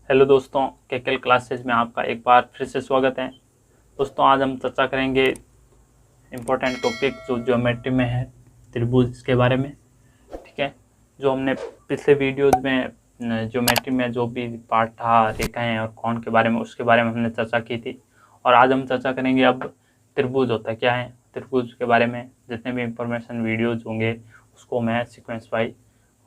Hello दोस्तों, KKL classes में आपका एक बार फिर से स्वागत है। दोस्तों, आज हम चर्चा करेंगे इम्पोर्टेंट टॉपिक जो ज्योमेट्री में है, त्रिभुज के बारे में। ठीक है, जो हमने पिछले वीडियोस में ज्योमेट्री में जो भी पार्ट था, रेखाएं और कोण के बारे में, उसके बारे में हमने चर्चा की थी। और आज हम चर्चा करेंगे अब त्रिभुज होता क्या है, त्रिभुज के बारे में जितने भी इंफॉर्मेशन वीडियोज होंगे उसको मैं सीक्वेंस वाइज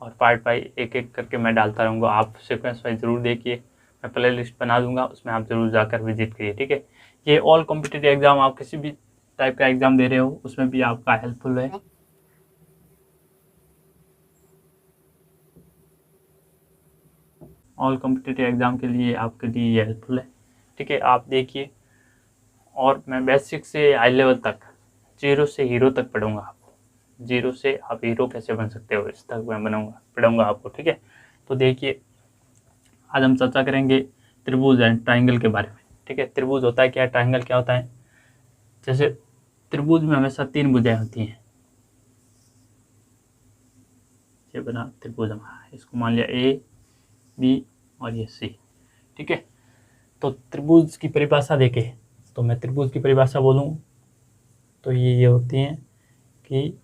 और पार्ट वाइज एक एक करके मैं डालता रहूँगा। आप सीक्वेंस वाइज ज़रूर देखिए, मैं प्ले लिस्ट बना दूंगा, उसमें आप ज़रूर जाकर विजिट करिए। ठीक है, ये ऑल कॉम्पिटिटिव एग्जाम, आप किसी भी टाइप का एग्जाम दे रहे हो उसमें भी आपका हेल्पफुल है। ऑल कॉम्पिटिटिव एग्जाम के लिए आपके लिए ये हेल्पफुल है। ठीक है, आप देखिए, और मैं बेसिक से हाई लेवल तक, जीरो से हीरो तक पढ़ूंगा आपको। जीरो से आप हीरो कैसे बन सकते हो इस तक मैं पढ़ूंगा आपको। ठीक है, तो देखिए, आज हम चर्चा करेंगे त्रिभुज एंड ट्राइंगल के बारे में। ठीक है, त्रिभुज होता है क्या, ट्राइंगल क्या होता है। जैसे त्रिभुज में हमेशा तीन भुजाएं होती हैं। ये बना त्रिभुज हमारा, इसको मान लिया ए, बी और ये सी। ठीक है, तो त्रिभुज की परिभाषा देखे तो मैं त्रिभुज की परिभाषा बोलूं तो ये होती हैं कि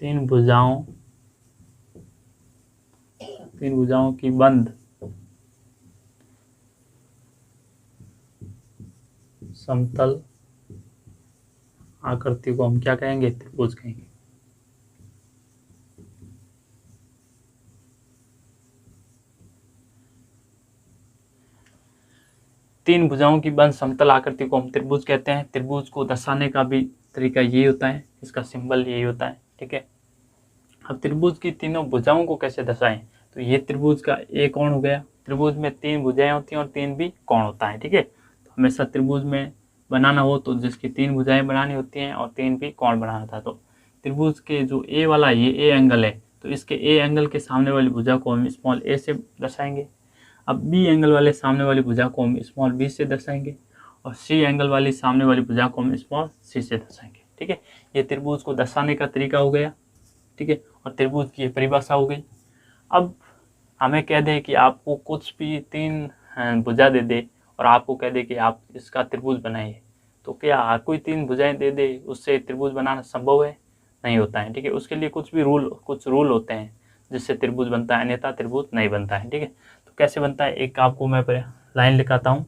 तीन भुजाओं की बंद समतल आकृति को हम क्या कहेंगे, त्रिभुज कहेंगे। तीन भुजाओं की बंद समतल आकृति को हम त्रिभुज कहते हैं। त्रिभुज को दर्शाने का भी तरीका यही होता है, इसका सिंबल यही होता है। ठीक है, अब त्रिभुज की तीनों भुजाओं को कैसे दर्शाएं, तो ये त्रिभुज का एक कोण हो गया। त्रिभुज में तीन भुजाएं होती हैं और तीन भी कोण होता है। ठीक है, तो हमेशा त्रिभुज में बनाना हो तो जिसकी तीन भुजाएं बनानी होती हैं और तीन भी कोण बनाना था। तो त्रिभुज के जो ए वाला, ये ए एंगल है, तो इसके ए एंगल के सामने वाली भुजा को हम स्मॉल ए से दर्शाएंगे। अब बी एंगल वाले सामने वाली भुजा को हम स्मॉल बी से दर्शाएंगे और सी एंगल वाली सामने वाली भुजा को हम स्मॉल सी से दर्शाएंगे। ठीक है, ये त्रिभुज को दर्शाने का तरीका हो गया। ठीक है, और त्रिभुज की परिभाषा हो गई। अब हमें कह दे कि आपको कुछ भी तीन भुजा दे दे और आपको कह दे कि आप इसका त्रिभुज बनाइए, तो क्या हर कोई तीन भुजाएं दे दे उससे त्रिभुज बनाना संभव है? नहीं होता है। ठीक है, उसके लिए कुछ रूल होते हैं जिससे त्रिभुज बनता है, अन्यथा त्रिभुज नहीं बनता है। ठीक है, तो कैसे बनता है, एक आपको मैं लाइन लिखाता हूँ।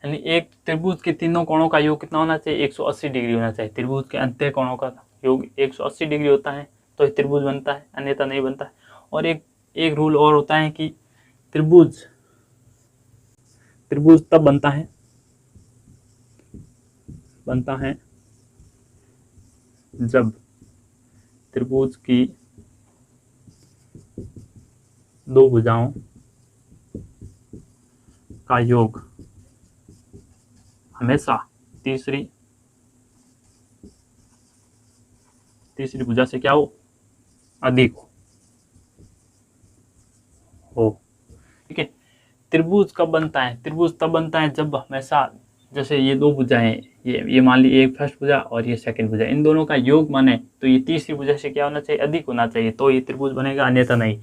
यानी एक त्रिभुज के तीनों कोणों का योग कितना होना चाहिए, 180 डिग्री होना चाहिए। त्रिभुज के अंत्य कोणों का योग 180 डिग्री होता है तो ये त्रिभुज बनता है, अन्यथा नहीं बनता है। और एक रूल और होता है कि त्रिभुज तब बनता है जब त्रिभुज की दो भुजाओं का योग हमेशा तीसरी भुजा से क्या हो, अधिक हो। ठीक है, त्रिभुज कब बनता है, त्रिभुज तब बनता है जब हमेशा, जैसे ये दो भुजाएं, ये मान ली एक फर्स्ट भुजा और ये सेकंड भुजा, इन दोनों का योग माने तो ये तीसरी भुजा से क्या होना चाहिए, अधिक होना चाहिए, तो ये त्रिभुज बनेगा, अन्यथा नहीं।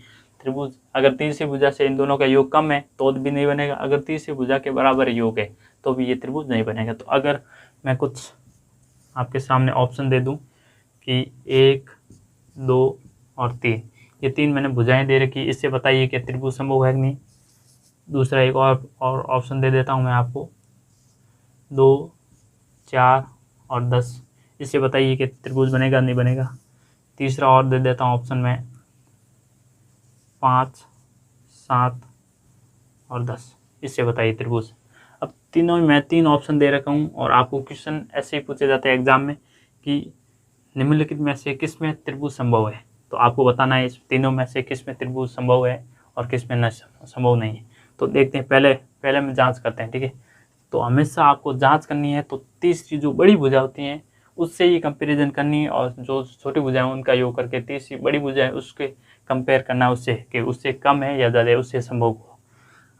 त्रिभुज अगर तीसरी भुजा से इन दोनों का योग कम है तो भी नहीं बनेगा, अगर तीसरी भुजा के बराबर योग है तो भी ये त्रिभुज नहीं बनेगा। तो अगर मैं कुछ आपके सामने ऑप्शन दे दूं कि 1, 2 और 3, ये तीन मैंने भुजाएं दे रखी, इससे बताइए कि त्रिभुज संभव है कि नहीं। दूसरा एक और ऑप्शन दे देता हूं मैं आपको, 2, 4 और 10, इससे बताइए कि त्रिभुज बनेगा नहीं बनेगा। तीसरा और दे देता हूँ ऑप्शन में, 5, 7 और 10, इससे बताइए त्रिभुज। अब तीनों में मैं 3 ऑप्शन दे रखा हूँ और आपको क्वेश्चन ऐसे ही पूछे जाते हैं एग्जाम में कि निम्नलिखित में से किस में त्रिभुज संभव है, तो आपको बताना है इस तीनों में से किस में त्रिभुज संभव है और किस में न संभव नहीं है। तो देखते हैं, पहले में जांच करते हैं। ठीक है, तो हमेशा आपको जांच करनी है तो तीसरी जो बड़ी भुजा होती हैं उससे ही कंपैरिजन करनी है, और जो छोटी भुजाएं उनका योग करके तीसरी बड़ी भुजा है उसके कंपेयर करना उससे कि उससे कम है या ज़्यादा है, उससे संभव हो।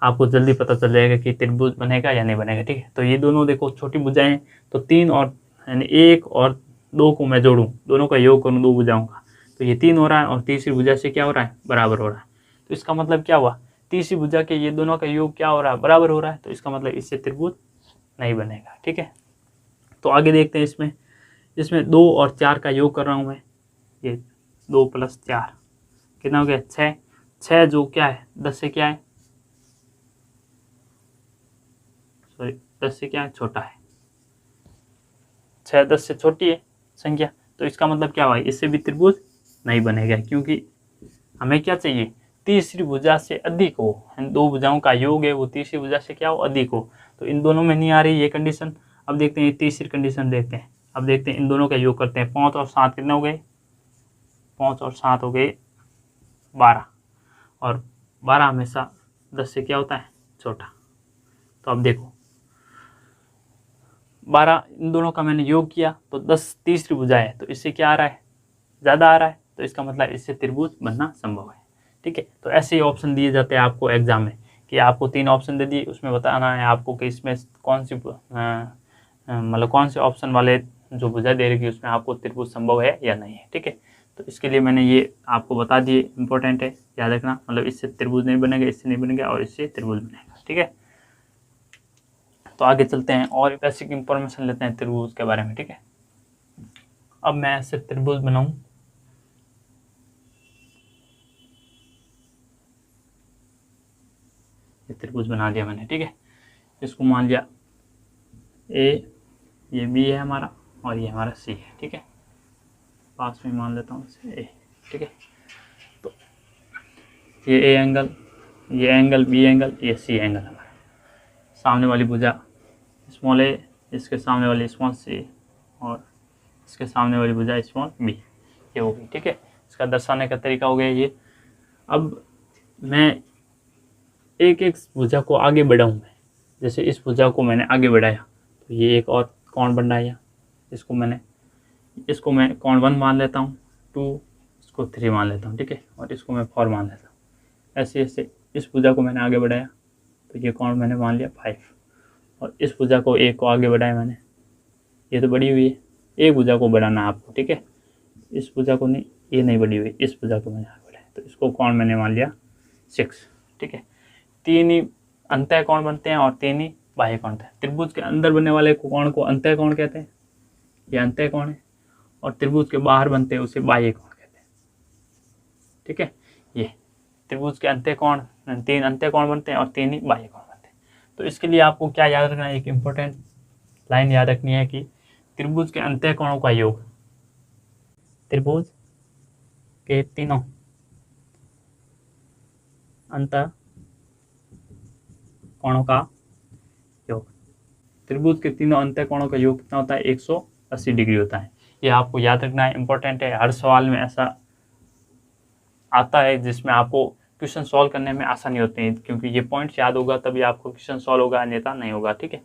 आपको जल्दी पता चल जाएगा कि त्रिभुज बनेगा या नहीं बनेगा। ठीक है, तो ये दोनों देखो छोटी भुजाएं, तो 3 और यानी 1 और दो को मैं जोड़ूँ, दोनों का योग करूँ दो भुजाओं का, तो ये 3 हो रहा है और तीसरी भुजा से क्या हो रहा है, बराबर हो रहा है। तो इसका मतलब क्या हुआ, तीसरी भुजा के ये दोनों का योग क्या हो रहा है, बराबर हो रहा है। तो इसका मतलब इससे त्रिभुज नहीं बनेगा। ठीक है, तो आगे देखते हैं। इसमें 2 और 4 का योग कर रहा हूँ मैं, ये 2 + 4 कितना हो गया, 6। 6 जो क्या है, 10 से क्या है, सॉरी 10 से क्या है, छोटा है। 6 10 से छोटी है संख्या, तो इसका मतलब क्या हुआ, इससे भी त्रिभुज नहीं बनेगा, क्योंकि हमें क्या चाहिए, तीसरी भुजा से अधिक हो। दो भुजाओं का योग है वो तीसरी भुजा से क्या हो, अधिक हो। तो इन दोनों में नहीं आ रही ये कंडीशन। अब देखते हैं तीसरी कंडीशन देखते हैं। अब देखते हैं इन दोनों का योग करते हैं। 5 और 7 कितने हो गए, 5 और 7 हो गए 12, और 12 हमेशा 10 से क्या होता है, छोटा। तो अब देखो 12 इन दोनों का मैंने योग किया तो 10 तीसरी भुजा है, तो इससे क्या आ रहा है, ज़्यादा आ रहा है। तो इसका मतलब इससे त्रिभुज बनना संभव है। ठीक है, तो ऐसे ही ऑप्शन दिए जाते हैं आपको एग्जाम में, कि आपको 3 ऑप्शन दे दिए, उसमें बताना है आपको कि इसमें कौन सी मतलब कौन से ऑप्शन वाले जो भुजा दे रही उसमें आपको त्रिभुज संभव है या नहीं है। ठीक है, तो इसके लिए मैंने ये आपको बता दिए, इंपॉर्टेंट है याद रखना। मतलब इससे त्रिभुज नहीं बनेगा, इससे नहीं बनेगा, और इससे त्रिभुज बनेगा। ठीक है, तो आगे चलते हैं और बेसिक इंफॉर्मेशन लेते हैं त्रिभुज के बारे में। ठीक है, अब मैं ऐसे त्रिभुज बनाऊं, ये त्रिभुज बना दिया मैंने। ठीक है, इसको मान लिया ए, ये बी है हमारा, और ये हमारा सी है। ठीक है, पास में मान लेता हूँ इसे ए। ठीक है, तो ये ए एंगल, ये एंगल बी एंगल, ये सी एंगल हमारा। सामने वाली भुजा स्मॉल ए, इसके सामने वाली स्मॉल सी, और इसके सामने वाली भुजा स्मॉल बी, ये हो गई। ठीक है, इसका दर्शाने का तरीका हो गया ये। अब मैं एक एक भुजा को आगे बढ़ाऊँ मैं, जैसे इस भुजा को मैंने आगे बढ़ाया तो ये एक और कोण बनाया, इसको मैं कोण 1 मान लेता हूँ, 2 इसको 3 मान लेता हूँ। ठीक है, और इसको मैं 4 मान लेता हूँ। ऐसे ऐसे इस भुजा को मैंने आगे बढ़ाया तो ये कोण मैंने मान लिया 5, और इस भुजा को एक को आगे बढ़ाया मैंने, ये तो बढ़ी हुई है, एक भुजा को बढ़ाना है आपको। ठीक है, इस भुजा को नहीं, ये नहीं बढ़ी हुई, इस भुजा को मैंने आगे बढ़ाया, तो इसको कोण मैंने मान लिया 6। ठीक है, 3 ही अंतः कोण बनते हैं और 3 ही बाह्य कोण हैं। त्रिभुज के अंदर बनने वाले कोण को अंतः कोण कहते हैं, ये अंतः कोण है, और त्रिभुज के बाहर बनते हैं उसे बाह्य कोण कहते हैं। ठीक है, ये त्रिभुज के अंतः कोण, 3 अंतः कोण बनते हैं और 3 ही बाह्य कोण बनते हैं। तो इसके लिए आपको क्या याद रखना है, एक इंपॉर्टेंट लाइन याद रखनी है कि त्रिभुज के अंतः कोणों का योग, त्रिभुज के तीनों अंतः कोणों का योग, त्रिभुज के तीनों अंतः कोणों का योग कितना होता है, 180 डिग्री होता है। ये आपको याद रखना है, इंपॉर्टेंट है। हर सवाल में ऐसा आता है जिसमें आपको क्वेश्चन सॉल्व करने में आसानी होती है, क्योंकि ये पॉइंट्स याद होगा तभी आपको क्वेश्चन सॉल्व होगा, अन्यथा नहीं होगा। ठीक है,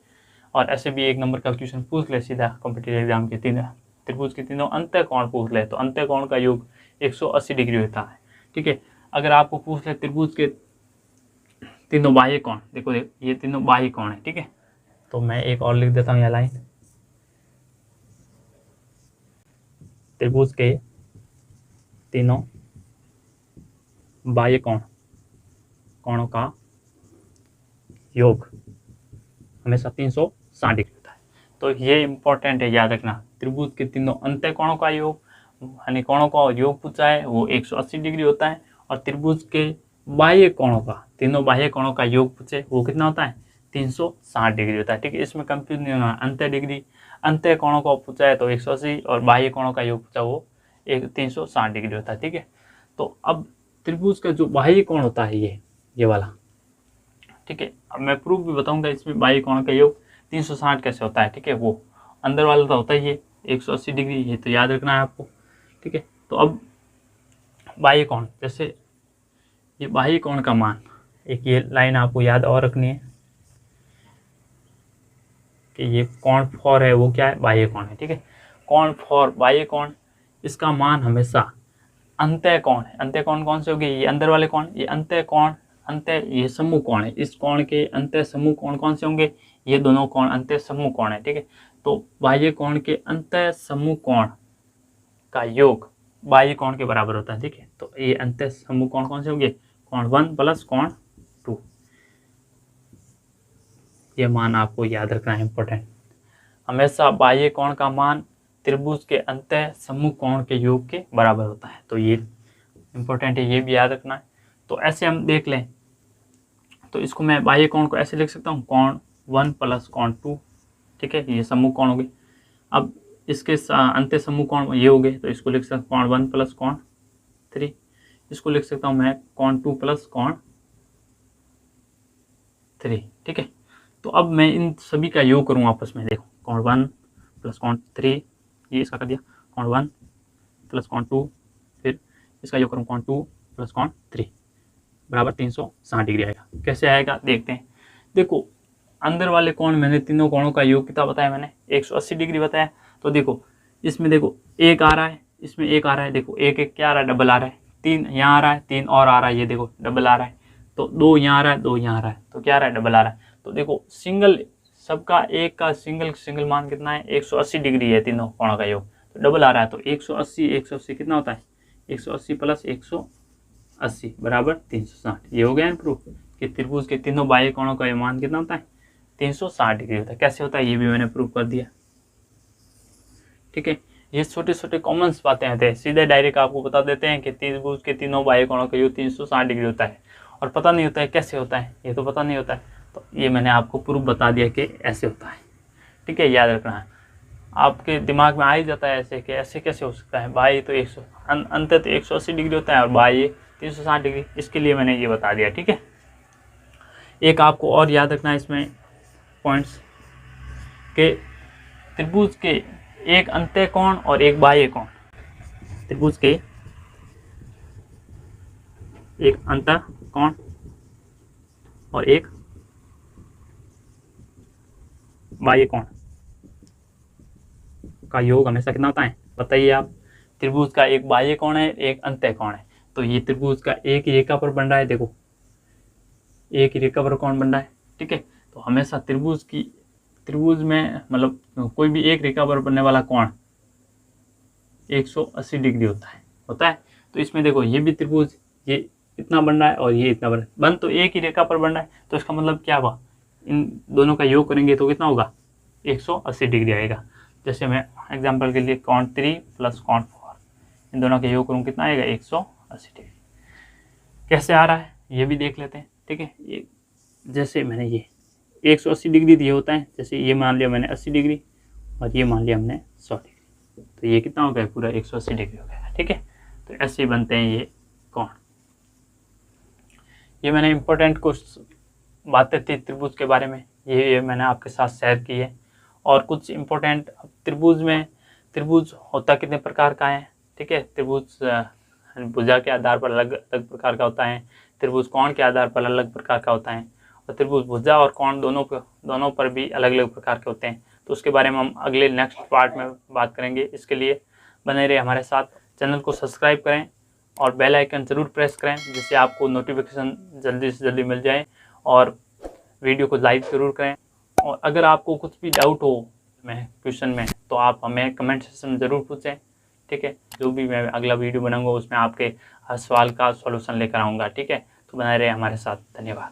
और ऐसे भी 1 नंबर का क्वेश्चन पूछ ले सीधा कॉम्पिटिटिव एग्जाम के, त्रिभुज के तीनों अंतः कोण पूछ ले तो अंतः कोण का योग 180 डिग्री होता है। ठीक है, अगर आपको पूछ ले त्रिभुज के तीनों बाह्य कोण, देखो ये तीनों बाह्य कोण है। ठीक है, तो मैं एक और लिख देता हूँ यह लाइन, त्रिभुज के तीनों बाह्य कोणों का योग हमेशा 360 डिग्री होता है। तो ये इंपॉर्टेंट है, याद रखना। त्रिभुज के तीनों अंतः कोणों का योग, यानी कोणों का योग पूछा है, वो 180 डिग्री होता है, और त्रिभुज के बाह्य कोणों का, तीनों बाह्य कोणों का योग पूछे वो कितना होता है, 360 डिग्री होता है। ठीक है, इसमें कंफ्यूज नहीं होना। अंतः कोणों को पूछा है तो 180, और बाह्य कोणों का योग पूछा वो 360 डिग्री होता है। ठीक है, तो अब त्रिभुज का जो बाह्य कोण होता है ये वाला, ठीक है, अब मैं प्रूफ भी बताऊंगा इसमें बाह्य कोण का योग 360 कैसे होता है। ठीक है, वो अंदर वाला तो होता ही है 180 डिग्री, ये तो याद रखना है आपको। ठीक है, तो अब बाह्य कोण, जैसे ये बाह्य कोण का मान, एक ये लाइन आपको याद और रखनी है कि ये कोण 4 है, वो क्या है, बाह्य कोण है। ठीक है, कोण 4 बाह्य कोण, इसका मान हमेशा अंतः कोण है। अंतः कोण कौन से हो गए, ये अंदर वाले कोण, ये अंतः कोण, अंतः ये समूह कोण है। इस कोण के अंतः समूह कोण कौन से होंगे, ये दोनों कोण अंतः समूह कोण है। ठीक है, तो बाह्य कोण के अंतः समूह कोण का योग बाह्य कोण के बराबर होता है। ठीक है, तो ये अंत्य समूह कोण कौन से होंगे, कोण 1 प्लस कोण 2। ये मान आपको याद रखना है, इंपॉर्टेंट। हमेशा बाह्य कोण का मान त्रिभुज के अंत्य समूह कोण के योग के बराबर होता है, तो ये इंपॉर्टेंट है, ये भी याद रखना है। तो ऐसे हम देख लें, तो इसको मैं बाह्य कोण को ऐसे लिख सकता हूँ, कोण 1 प्लस कोण 2। ठीक है, ये समूह कोण हो गए। अब इसके अंत्य समूह कोण ये हो गए, तो इसको लिख सकता हूँ कोण 1 प्लस कोण 3। इसको लिख सकता हूँ मैं कोण 2 प्लस कोण 3। ठीक है, तो अब मैं इन सभी का योग करूँ आपस में, देखो कोण 1 प्लस कोण 3, ये इसका कर दिया, कोण 1 प्लस कोण 2, फिर इसका योग करूँ कोण 2 प्लस कोण 3 बराबर 360 डिग्री आएगा। कैसे आएगा देखते हैं। देखो अंदर वाले कोण मैंने तीनों कोणों का योग कितना बताया, मैंने 180 डिग्री बताया। तो देखो इसमें देखो एक आ रहा है, इसमें एक आ रहा है, देखो एक एक क्या आ रहा है, डबल आ रहा है। 3 यहाँ आ रहा है, 3 और आ रहा है, ये देखो डबल आ रहा है। तो 2 यहाँ आ रहा है, 2 यहाँ आ रहा है, तो क्या आ रहा है, डबल आ रहा है। तो देखो सिंगल सबका एक का सिंगल मान कितना है, 180 डिग्री है तीनों कोणों का योग, तो डबल आ रहा है। तो 180 कितना होता है, 180 प्लस 180 बराबर 360। ये हो गया प्रूफ कि त्रिभुज के तीनों बाह्य कोणों का मान कितना होता है, 360 डिग्री होता है। कैसे होता है ये भी मैंने प्रूफ कर दिया। ठीक है, ये छोटे छोटे कॉमन बातें आते हैं, सीधे डायरेक्ट आपको बता देते हैं कि त्रिभुज के तीनों बाह्य कोणों का योग 360 डिग्री होता है, और पता नहीं होता है कैसे होता है, ये तो पता नहीं होता है। तो ये मैंने आपको प्रूफ बता दिया कि ऐसे होता है। ठीक है, याद रखना है, आपके दिमाग में आ ही जाता है ऐसे कि ऐसे कैसे हो सकता है, बाह्य तो अंत तो 180 डिग्री होता है और बाह्य 360 डिग्री, इसके लिए मैंने ये बता दिया। ठीक है, एक आपको और याद रखना है इसमें पॉइंट्स के त्रिभुज के एक अंत्य कोण और एक बाह्य कोण, त्रिभुज के एक अंत्य कोण और एक बाह्य कोण का योग हमेशा कितना होता है बताइए आप। त्रिभुज का एक बाह्य कोण है, एक अंत्य कोण है, तो ये त्रिभुज का एक ही रेखा पर बन रहा है, देखो एक ही रेखा पर कोण बन रहा है। ठीक है, तो हमेशा त्रिभुज में मतलब कोई भी एक रेखा पर बनने वाला कोण 180 डिग्री होता है। तो इसमें देखो ये भी त्रिभुज ये इतना बन रहा है और ये इतना बन तो एक ही रेखा पर बन रहा है, तो इसका मतलब क्या हुआ, इन दोनों का योग करेंगे तो कितना होगा, 180 डिग्री आएगा। जैसे मैं एग्जाम्पल के लिए कोण 3 प्लस कोण 4, इन दोनों का योग करूँ कितना आएगा, 180 डिग्री। कैसे आ रहा है ये भी देख लेते हैं। ठीक है, ये जैसे मैंने ये 180 डिग्री दिए होता है, जैसे ये मान लिया मैंने 80 डिग्री और ये मान लिया हमने 100 डिग्री, तो ये कितना हो गया, पूरा 180 डिग्री हो गया। ठीक है, तो ऐसे ही बनते हैं ये कोण। ये मैंने इम्पोर्टेंट कुछ बातें थी त्रिभुज के बारे में, ये मैंने आपके साथ शेयर की है। और कुछ इम्पोर्टेंट त्रिभुज होता कितने प्रकार का है। ठीक है, त्रिभुज भुजा के आधार पर अलग अलग प्रकार का होता है, त्रिभुज कोण के आधार पर अलग प्रकार का होता है, और त्रिभुज भुजा और कोण दोनों पर भी अलग अलग प्रकार के होते हैं। तो उसके बारे में हम अगले नेक्स्ट पार्ट में बात करेंगे। इसके लिए बने रहे हमारे साथ, चैनल को सब्सक्राइब करें और बेल आइकन ज़रूर प्रेस करें, जिससे आपको नोटिफिकेशन जल्दी से जल्दी मिल जाए, और वीडियो को लाइक ज़रूर करें। और अगर आपको कुछ भी डाउट हो क्वेश्चन में, तो आप हमें कमेंट सेक्शन में ज़रूर पूछें। ठीक है, जो भी मैं अगला वीडियो बनाऊंगा उसमें आपके हर सवाल का सॉल्यूशन लेकर आऊँगा। ठीक है, तो बने रहे हमारे साथ, धन्यवाद।